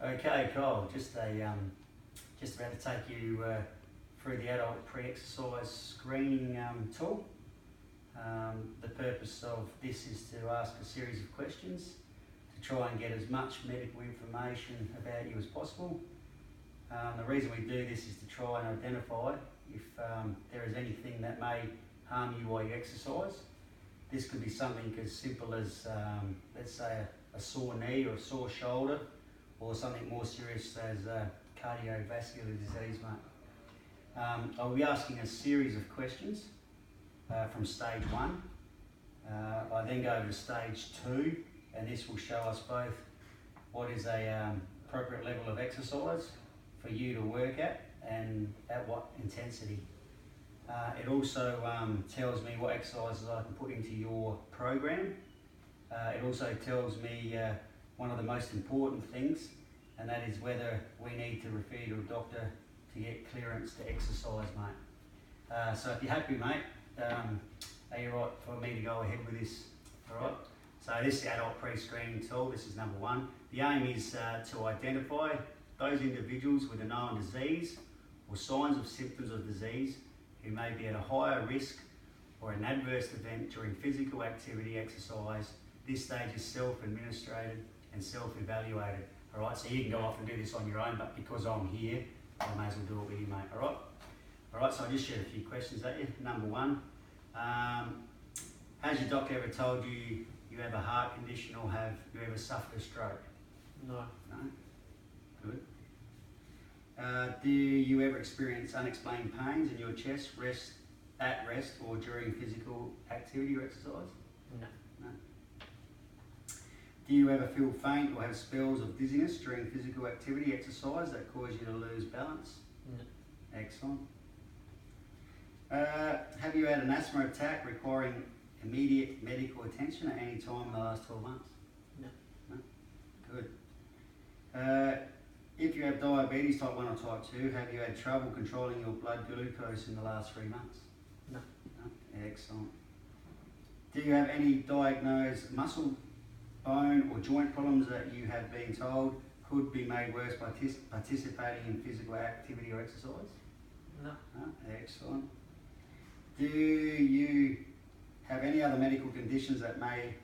Okay, Kyle, just about to take you through the adult pre-exercise screening tool. The purpose of this is to ask a series of questions to try and get as much medical information about you as possible. The reason we do this is to try and identify if there is anything that may harm you while you exercise. This could be something as simple as, let's say, a sore knee or a sore shoulder, or something more serious as cardiovascular disease, mate. I'll be asking a series of questions from stage 1. I then go over to stage 2, and this will show us both what is a appropriate level of exercise for you to work at and at what intensity. It also tells me what exercises I can put into your program. It also tells me one of the most important things, and that is whether we need to refer you to a doctor to get clearance to exercise, mate. So if you're happy, mate, are you right for me to go ahead with this? All right. So this is the adult pre-screening tool. This is number 1. The aim is to identify those individuals with a known disease or signs of symptoms of disease who may be at a higher risk or an adverse event during physical activity exercise. This stage is self-administrated and self-evaluated. All right, so you can go off and do this on your own, but because I'm here, I may as well do it with you, mate. All right. All right, so I just shared a few questions at you. Number 1, has your doctor ever told you you have a heart condition, or have you ever suffered a stroke? No. No? Good. Do you ever experience unexplained pains in your chest, at rest, or during physical activity or exercise? No. No. Do you ever feel faint or have spells of dizziness during physical activity, exercise that cause you to lose balance? No. Excellent. Have you had an asthma attack requiring immediate medical attention at any time in the last 12 months? No. No? Good. If you have diabetes type 1 or type 2, have you had trouble controlling your blood glucose in the last 3 months? No. No? Excellent. Do you have any diagnosed muscle, bone or joint problems that you have been told could be made worse by participating in physical activity or exercise? No. No? Excellent. Do you have any other medical conditions that may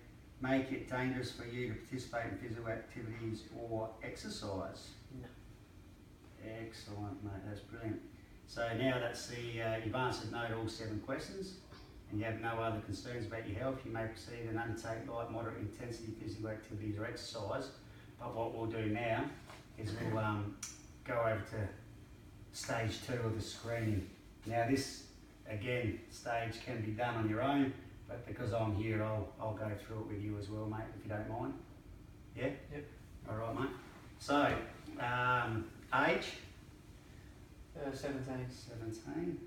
make it dangerous for you to participate in physical activities or exercise? No. Excellent, mate, that's brilliant. So now that's you've answered no to all 7 questions, and you have no other concerns about your health, you may proceed and undertake light, moderate intensity physical activities or exercise. But what we'll do now is we'll go over to stage 2 of the screening. Now this, again, stage can be done on your own, but because I'm here, I'll go through it with you as well, mate, if you don't mind. Yeah? Yep. All right, mate. So, age? 17. 17.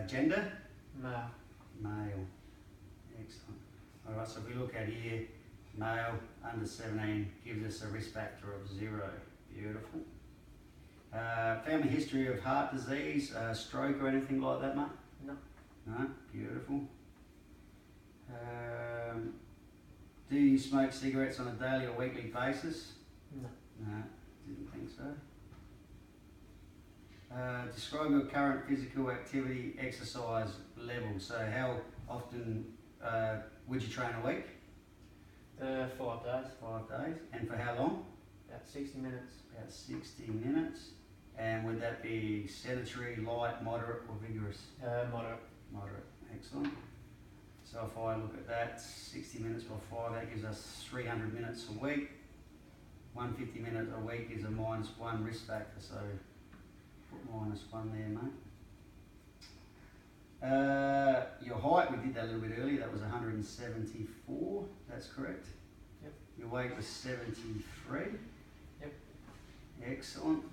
Gender? Male. Male. Excellent. All right, so if we look at here, male under 17 gives us a risk factor of 0. Beautiful. Family history of heart disease, stroke or anything like that, mate? No. No? Beautiful. Do you smoke cigarettes on a daily or weekly basis? No. No, didn't think so. Describe your current physical activity exercise level. So how often would you train a week? 5 days. 5 days. And for how long? About 60 minutes. About 60 minutes. And would that be sedentary, light, moderate or vigorous? Moderate. Moderate. Excellent. So if I look at that, 60 minutes by 5, that gives us 300 minutes a week. 150 minutes a week is a -1 risk factor, so put -1 there, mate. Your height, we did that a little bit earlier, that was 174, that's correct? Yep. Your weight was 73? Yep. Excellent.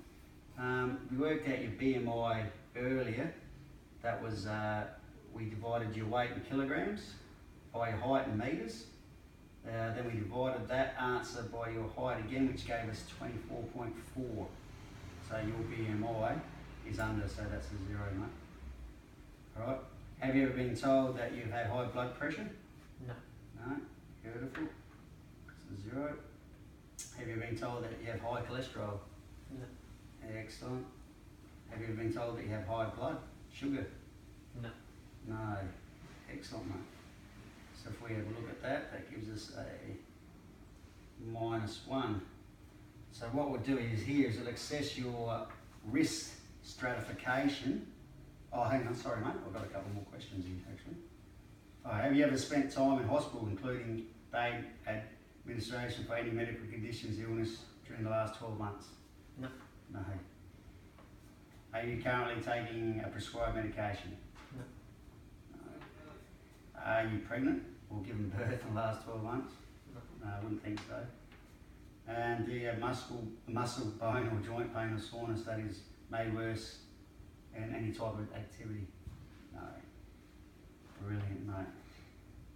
We worked out your BMI earlier. That was, we divided your weight in kilograms by your height in metres. Then we divided that answer by your height again, which gave us 24.4. So your BMI is under, so that's a 0, mate. All right. Have you ever been told that you've had high blood pressure? No. No. Beautiful. It's a 0. Have you been told that you have high cholesterol? No. Excellent. Have you been told that you have high blood sugar? No. No. Excellent, mate. So if we have a look at that, that gives us a -1. So what we'll do is here is it'll assess your risk stratification. Oh, hang on, sorry mate, I've got a couple more questions here actually. Have you ever spent time in hospital, including paid administration for any medical conditions, illness during the last 12 months? No. No. Are you currently taking a prescribed medication? No. No. Are you pregnant or given birth in the last 12 months? No. No, I wouldn't think so. And do you have muscle, bone or joint pain or soreness that is made worse in any type of activity? No. Brilliant, mate.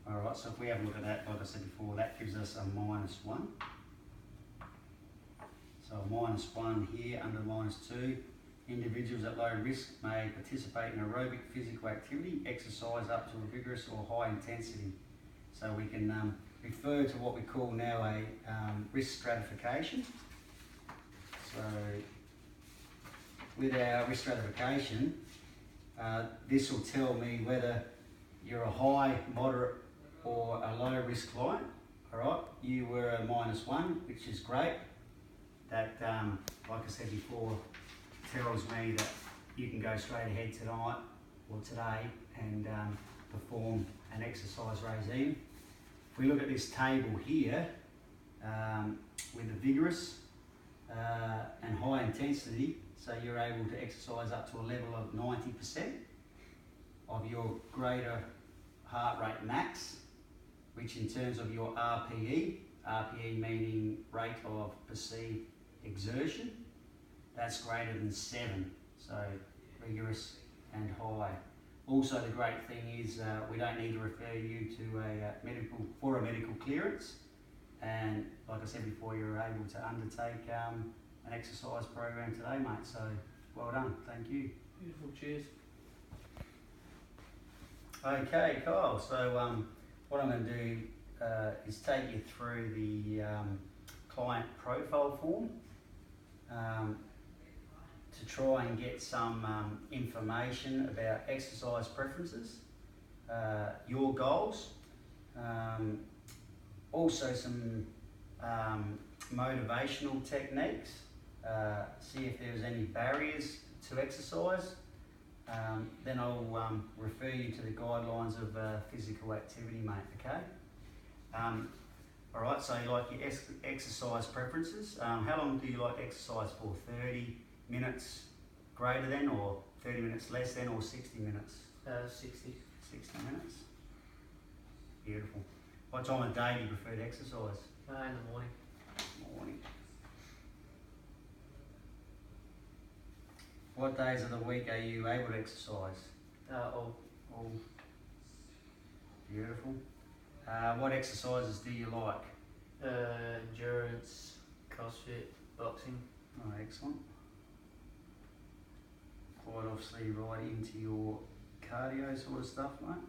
Alright, so if we have a look at that, like I said before, that gives us a -1. So a -1 here under -2. Individuals at low risk may participate in aerobic physical activity, exercise up to a vigorous or high intensity. So we can refer to what we call now a risk stratification. So with our risk stratification, this will tell me whether you're a high, moderate or a low risk client. Alright, you were a -1, which is great. That, like I said before, tells me that you can go straight ahead tonight or today and perform an exercise regime. If we look at this table here, with the vigorous and high intensity, so you're able to exercise up to a level of 90% of your greater heart rate max, which in terms of your RPE meaning rate of perceived exertion, that's greater than 7, so vigorous and high. Also, the great thing is we don't need to refer you to a medical clearance, and like I said before, you're able to undertake an exercise program today, mate. So well done, thank you. Beautiful, cheers. Okay, Kyle. So what I'm going to do is take you through the client profile form. To try and get some information about exercise preferences, your goals, also some motivational techniques, see if there's any barriers to exercise. Then I'll refer you to the guidelines of physical activity, mate, okay? Alright, so you like your exercise preferences. How long do you like exercise for? 30 minutes greater than, or 30 minutes less than, or 60 minutes? 60. 60 minutes. Beautiful. What time of day do you prefer to exercise? In the morning. Morning. What days of the week are you able to exercise? All. Beautiful. What exercises do you like? Endurance, CrossFit, boxing. Oh, excellent. Quite obviously right into your cardio sort of stuff, mate.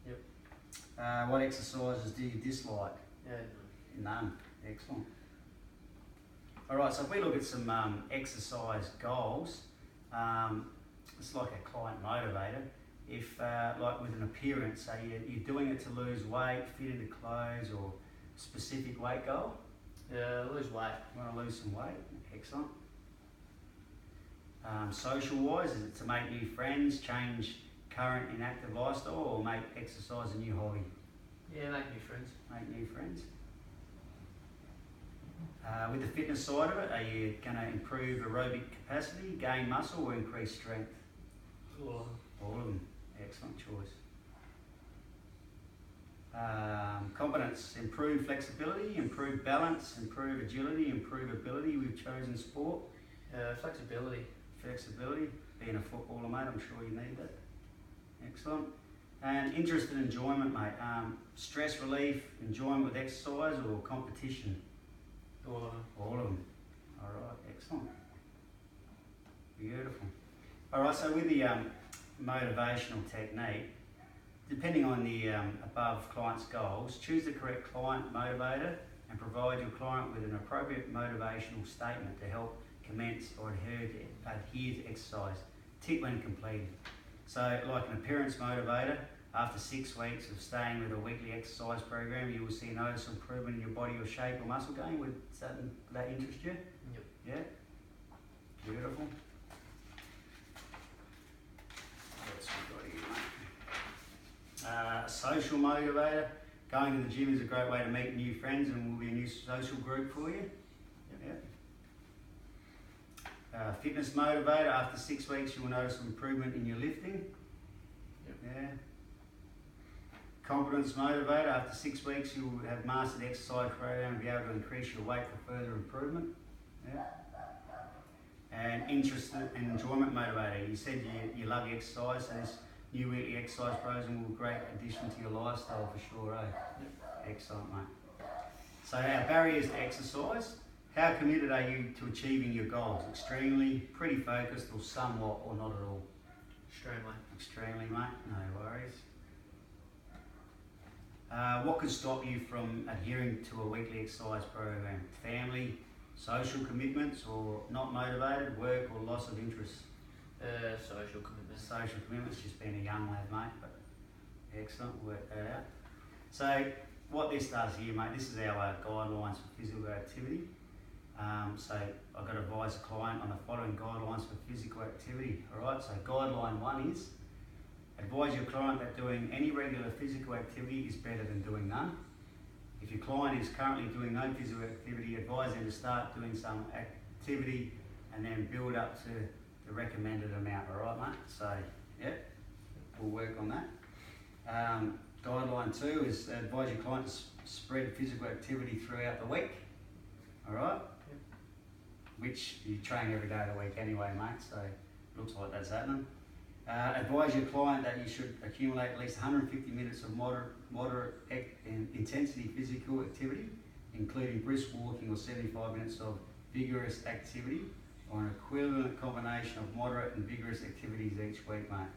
Yep. What exercises do you dislike? None. Excellent. Alright, so if we look at some exercise goals, it's like a client motivator. If, like with an appearance, say you're doing it to lose weight, fit into clothes, or specific weight goal? Lose weight. You want to lose some weight? Excellent. Social-wise, is it to make new friends, change current inactive lifestyle, or make exercise a new hobby? Yeah, make new friends. Make new friends. With the fitness side of it, are you going to improve aerobic capacity, gain muscle, or increase strength? All All of them. Excellent choice. Competence, improve flexibility, improve balance, improve agility, improve ability with chosen sport. Flexibility. Flexibility, being a footballer, mate, I'm sure you need that. Excellent. And interest and enjoyment, mate. Stress relief, enjoyment with exercise, or competition? All of them. All of them. Alright, excellent. Beautiful. Alright, so with the motivational technique, depending on the above client's goals, choose the correct client motivator and provide your client with an appropriate motivational statement to help commence or adhere to exercise. Tick when completed. So like an appearance motivator, after 6 weeks of staying with a weekly exercise program, you will see a noticeable improvement in your body or shape or muscle gain. Would that interest you? Yep. Yeah? Beautiful. What else we got here, mate? Social motivator. Going to the gym is a great way to meet new friends and will be a new social group for you. Yep. Fitness motivator. After 6 weeks, you will notice an improvement in your lifting. Yep. Yeah. Competence motivator. After 6 weeks, you will have mastered the exercise program and be able to increase your weight for further improvement. Yeah. And interest and enjoyment motivator. You said you love the exercise, so this new weekly exercise program will be a great addition to your lifestyle for sure, eh? Yep. Excellent, mate. So our barriers to exercise. How committed are you to achieving your goals? Extremely, pretty focused, or somewhat, or not at all? Extremely. Extremely, mate. No worries. What could stop you from adhering to a weekly exercise program? Family, social commitments, or not motivated, work, or loss of interest? Social commitment. Social commitments, just being a young lad, mate, but excellent, work that out. So what this does here, mate, this is our guidelines for physical activity. So I've got to advise a client on the following guidelines for physical activity. All right, so guideline 1 is advise your client that doing any regular physical activity is better than doing none. If your client is currently doing no physical activity, advise them to start doing some activity and then build up to the recommended amount. All right, mate? So, yeah, we'll work on that. Guideline 2 is advise your client to spread physical activity throughout the week. All right? Yep. Which you train every day of the week anyway, mate, so looks like that's happening. Advise your client that you should accumulate at least 150 minutes of moderate intensity physical activity, including brisk walking or 75 minutes of vigorous activity, or an equivalent combination of moderate and vigorous activities each week, mate.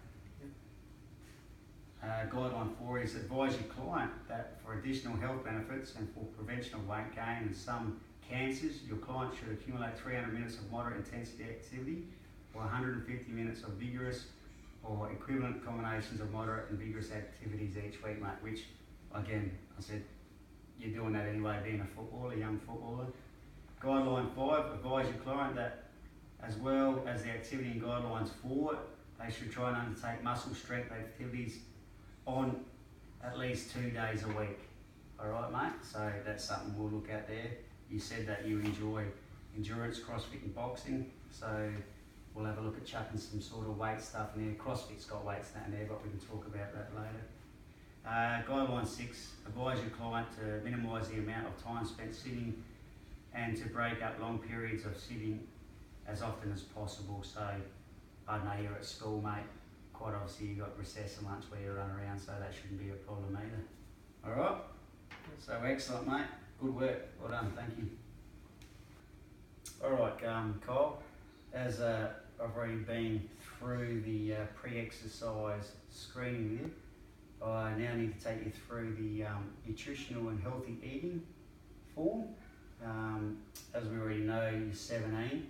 Guideline 4 is advise your client that for additional health benefits and for prevention of weight gain and some cancers, your client should accumulate 300 minutes of moderate intensity activity or 150 minutes of vigorous or equivalent combinations of moderate and vigorous activities each week, mate, which, again, I said, you're doing that anyway, being a footballer, young footballer. Guideline 5, advise your client that as well as the activity in guidelines 4, they should try and undertake muscle strength activities on at least 2 days a week. All right, mate? So that's something we'll look at there. You said that you enjoy endurance, CrossFit and boxing, so we'll have a look at chucking some sort of weight stuff in there. CrossFit's got weights down there, but we can talk about that later. Guideline 6, advise your client to minimise the amount of time spent sitting and to break up long periods of sitting as often as possible. So, I know you're at school, mate. Quite obviously you've got recess and lunch where you run around, so that shouldn't be a problem either. Alright? So excellent, mate. Good work. Well done, thank you. Alright, Kyle, as I've already been through the pre-exercise screening with you, I now need to take you through the nutritional and healthy eating form. As we already know, you're 17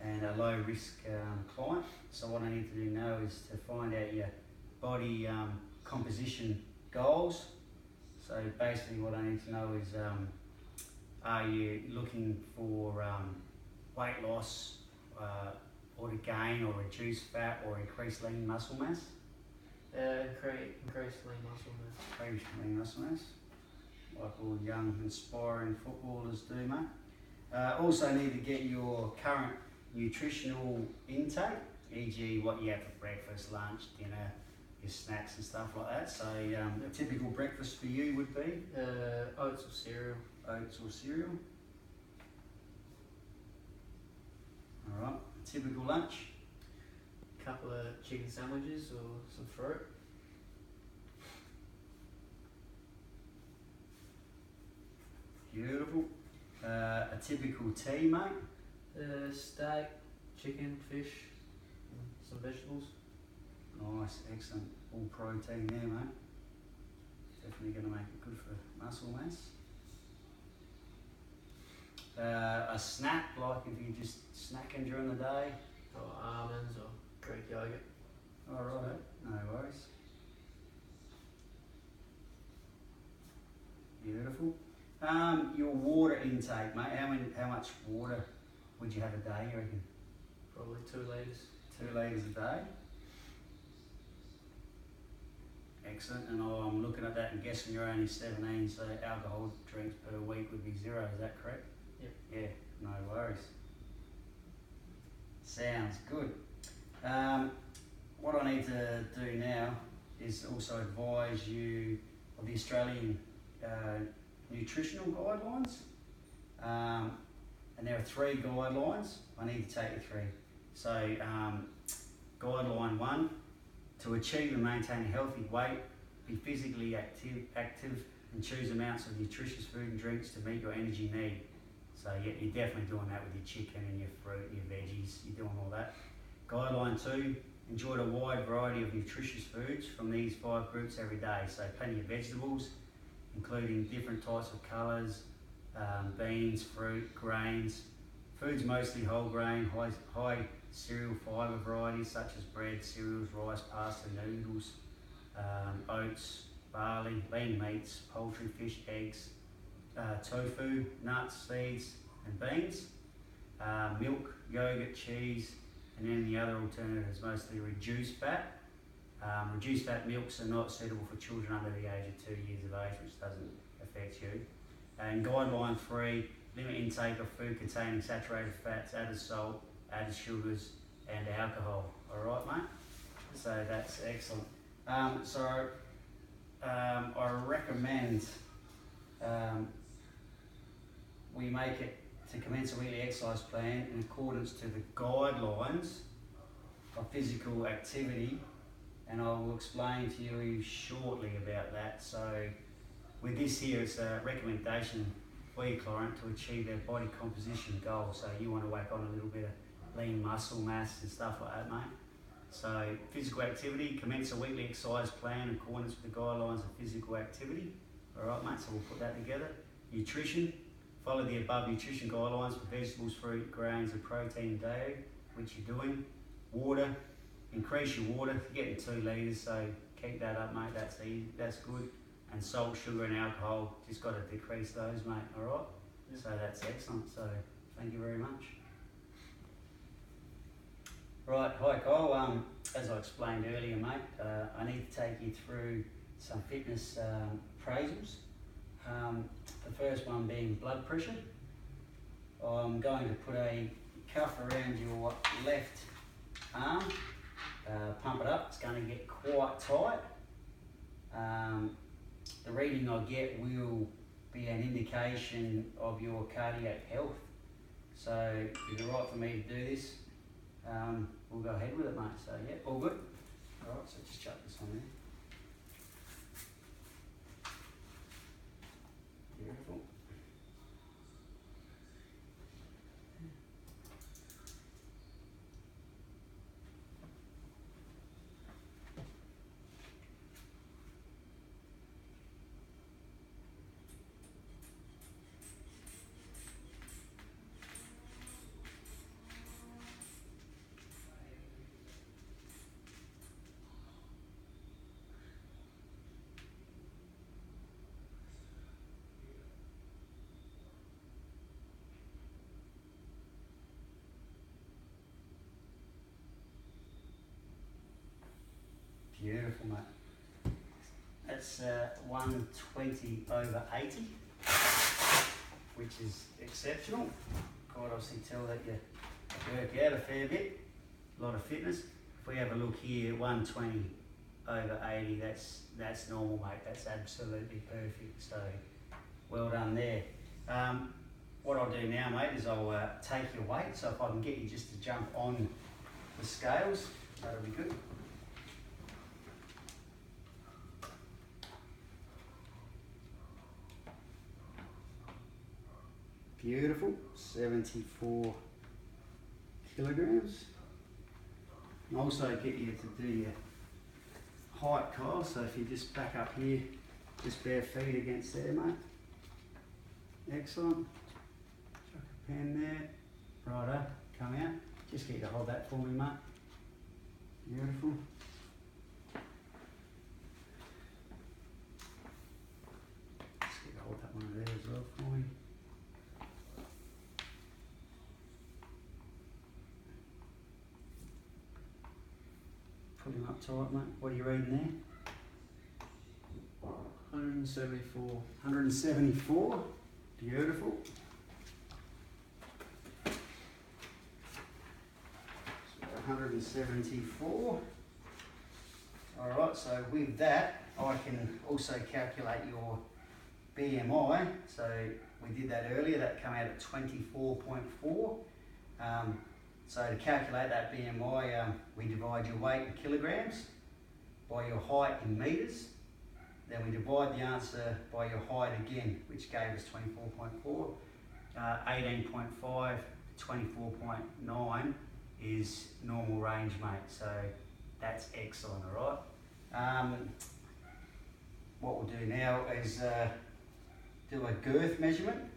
and a low risk client. So what I need to do now is to find out your body composition goals. So basically what I need to know is, are you looking for weight loss or to gain or reduce fat or increase lean muscle mass? Increase lean muscle mass. Increase lean muscle mass, like all young aspiring footballers do, mate. Also need to get your current nutritional intake, e.g. what you have for breakfast, lunch, dinner, your snacks and stuff like that. So a typical breakfast for you would be? Oats or cereal. Oats or cereal. Alright, typical lunch? Couple of chicken sandwiches or some fruit. Beautiful. A typical tea, mate? Steak, chicken, fish, and some vegetables. Nice, excellent. All protein there, mate. Definitely going to make it good for muscle mass. A snack, like if you're just snacking during the day. Or almonds or Greek yogurt. Alright, no worries. Beautiful. Your water intake, mate. How much water would you have a day, you reckon? Probably 2 litres. 2 litres a day. Excellent. And I'm looking at that and guessing you're only 17, so alcohol drinks per week would be 0. Is that correct? Yep. Yeah. No worries. Sounds good. What I need to do now is also advise you of the Australian nutritional guidelines. And there are 3 guidelines. I need to take you through. So, guideline 1, to achieve and maintain a healthy weight, be physically active and choose amounts of nutritious food and drinks to meet your energy need. So yeah, you're definitely doing that with your chicken and your fruit and your veggies, you're doing all that. Guideline 2, enjoy a wide variety of nutritious foods from these 5 groups every day. So plenty of vegetables, including different types of colours, beans, fruit, grains. Foods mostly whole grain, high cereal fibre varieties such as bread, cereals, rice, pasta, noodles, oats, barley, lean meats, poultry, fish, eggs, tofu, nuts, seeds and beans, milk, yogurt, cheese, and then the other alternatives, mostly reduced fat. Reduced fat milks are not suitable for children under the age of 2 years of age, which doesn't affect you. And guideline 3, limit intake of food containing saturated fats, added salt, added sugars and alcohol. Alright mate? So that's excellent. I recommend we make it to commence a weekly exercise plan in accordance to the guidelines of physical activity, and I will explain to you shortly about that. So with this here, it's a recommendation for your client to achieve their body composition goals. So you want to whack on a little bit of lean muscle mass and stuff like that, mate. So physical activity, commence a weekly exercise plan in accordance with the guidelines of physical activity. All right, mate, so we'll put that together. Nutrition, follow the above nutrition guidelines for vegetables, fruit, grains and protein and dairy, which you're doing. Water, increase your water, you're getting 2 litres, so keep that up, mate, that's easy, that's good. And salt, sugar and alcohol, just got to decrease those, mate, all right? Yep. So that's excellent, so thank you very much. Right, hi Kyle, as I explained earlier, mate, I need to take you through some fitness appraisals. The first one being blood pressure. I'm going to put a cuff around your left arm, pump it up, it's going to get quite tight. The reading I get will be an indication of your cardiac health. So is it right for me to do this? We'll go ahead with it, mate. So yeah, all good. All right, so just chuck this on there. Beautiful. Beautiful, mate. That's 120/80, which is exceptional. Quite obviously tell that you work out a fair bit, a lot of fitness. If we have a look here, 120/80, that's normal, mate. That's absolutely perfect. So well done there. What I'll do now, mate, is I'll take your weight. So if I can get you just to jump on the scales, that'll be good. Beautiful, 74 kilograms. And also get you to do your height, Kyle, so if you just back up here, just bare feet against there, mate. Excellent. Chuck pen there. Righto, come out. Just get you to hold that for me, mate. Beautiful. Just get you to hold that one there as well for me. Put him up tight, mate. What are you reading there? 174. 174. Beautiful. So 174. Alright, so with that, I can also calculate your BMI. So we did that earlier, that came out at 24.4. So to calculate that BMI, we divide your weight in kilograms by your height in metres. Then we divide the answer by your height again, which gave us 24.4. 18.5 to 24.9 is normal range, mate. So that's excellent, all right? What we'll do now is do a girth measurement.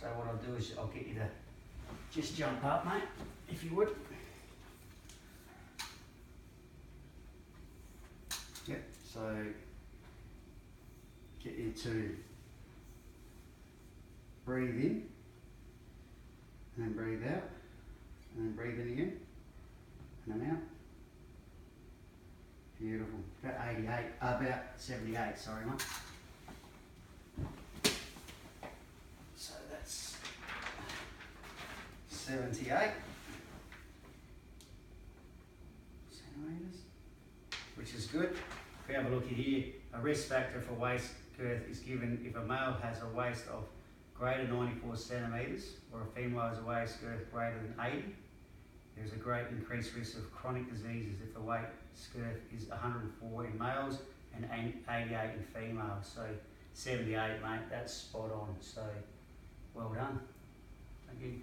So what I'll do is I'll get you to just jump up, mate, if you would. Yep, so get you to breathe in, and then breathe out, and then breathe in again, and then out. Beautiful. About 88, about 78, sorry, mate. So that's 78 centimetres, which is good. If we have a look at here, a risk factor for waist girth is given if a male has a waist of greater than 94 centimetres or a female has a waist girth greater than 80. There's a great increased risk of chronic diseases if the waist girth is 104 in males and 88 in females. So 78, mate, that's spot on. So well done. Thank you.